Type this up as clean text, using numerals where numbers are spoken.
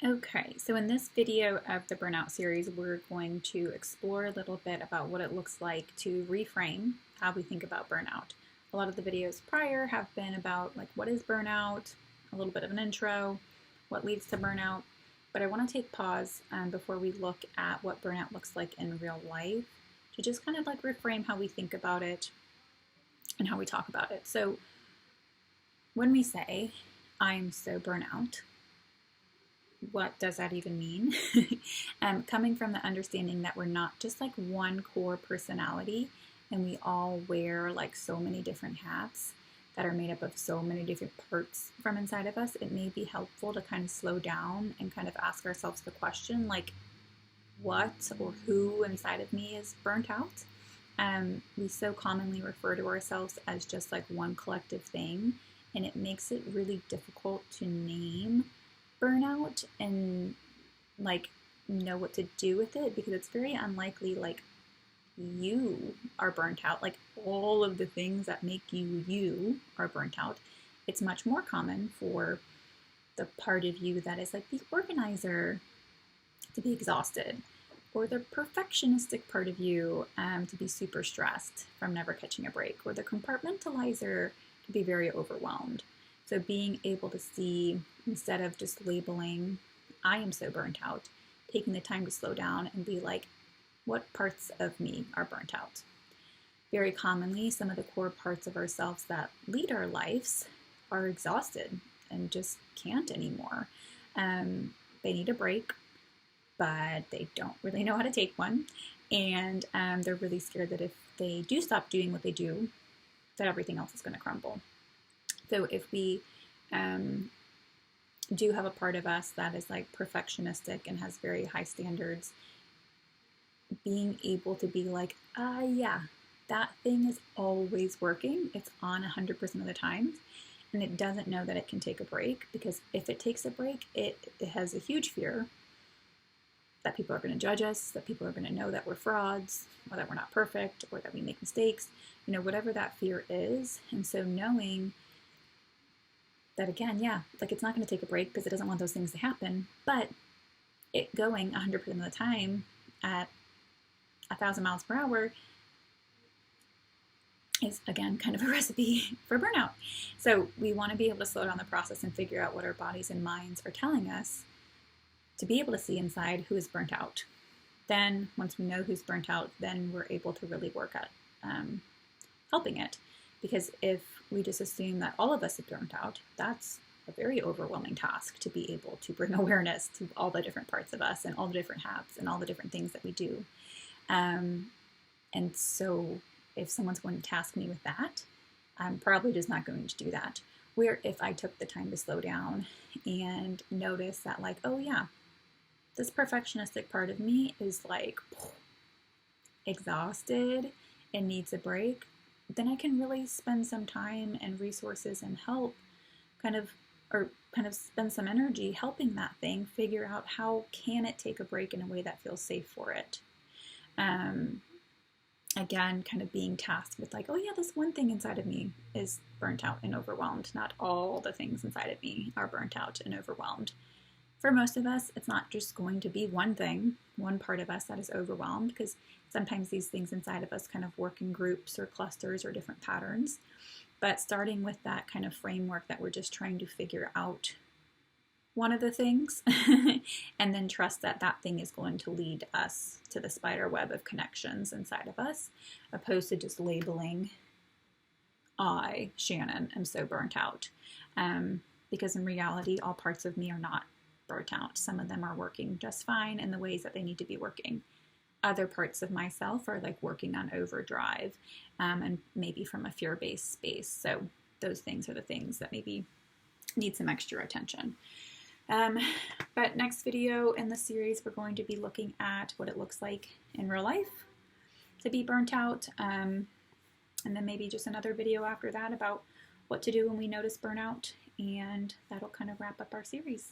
Okay, so in this video of the Burnout series, we're going to explore a little bit about what it looks like to reframe how we think about burnout. A lot of the videos prior have been about like what is burnout, a little bit of an intro, what leads to burnout, but I want to take pause before we look at what burnout looks like in real life to just kind of like reframe how we think about it and how we talk about it. So when we say, I'm so burnout, what does that even mean? Coming from the understanding that we're not just like one core personality and we all wear like so many different hats that are made up of so many different parts from inside of us, it may be helpful to kind of slow down and kind of ask ourselves the question like, what or who inside of me is burnt out? We so commonly refer to ourselves as just like one collective thing, and it makes it really difficult to name burnout and like know what to do with it because it's very unlikely like you are burnt out, like all of the things that make you are burnt out. It's much more common for the part of you that is like the organizer to be exhausted, or the perfectionistic part of you to be super stressed from never catching a break, or the compartmentalizer to be very overwhelmed. So being able to see, instead of just labeling, I am so burnt out, taking the time to slow down and be like, what parts of me are burnt out? Very commonly, some of the core parts of ourselves that lead our lives are exhausted and just can't anymore. They need a break, but they don't really know how to take one. And they're really scared that if they do stop doing what they do, that everything else is going to crumble. So if we do have a part of us that is like perfectionistic and has very high standards, being able to be like, yeah, that thing is always working. It's on 100% of the time. And it doesn't know that it can take a break, because if it takes a break, it has a huge fear that people are going to judge us, that people are going to know that we're frauds, or that we're not perfect, or that we make mistakes, whatever that fear is. And so knowing that, again, yeah, like it's not going to take a break because it doesn't want those things to happen, but it going 100% of the time at 1,000 miles per hour is, again, kind of a recipe for burnout. So we want to be able to slow down the process and figure out what our bodies and minds are telling us to be able to see inside who is burnt out. Then once we know who's burnt out, then we're able to really work at helping it. Because if we just assume that all of us are burnt out, that's a very overwhelming task to be able to bring awareness to all the different parts of us and all the different hats and all the different things that we do. And so if someone's going to task me with that, I'm probably just not going to do that. Where if I took the time to slow down and notice that like, oh yeah, this perfectionistic part of me is like exhausted and needs a break, then I can really spend some time and resources and help kind of spend some energy helping that thing figure out how can it take a break in a way that feels safe for it. Again, kind of being tasked with like, oh yeah, this one thing inside of me is burnt out and overwhelmed. Not all the things inside of me are burnt out and overwhelmed. For most of us, it's not just going to be one thing, one part of us that is overwhelmed, because sometimes these things inside of us kind of work in groups or clusters or different patterns. But starting with that kind of framework that we're just trying to figure out one of the things and then trust that that thing is going to lead us to the spider web of connections inside of us, opposed to just labeling, I, Shannon, am so burnt out. Because in reality, all parts of me are not burnt out. Some of them are working just fine in the ways that they need to be working. Other parts of myself are like working on overdrive, and maybe from a fear-based space. So those things are the things that maybe need some extra attention. But next video in the series, we're going to be looking at what it looks like in real life to be burnt out. And then maybe just another video after that about what to do when we notice burnout. And that'll kind of wrap up our series.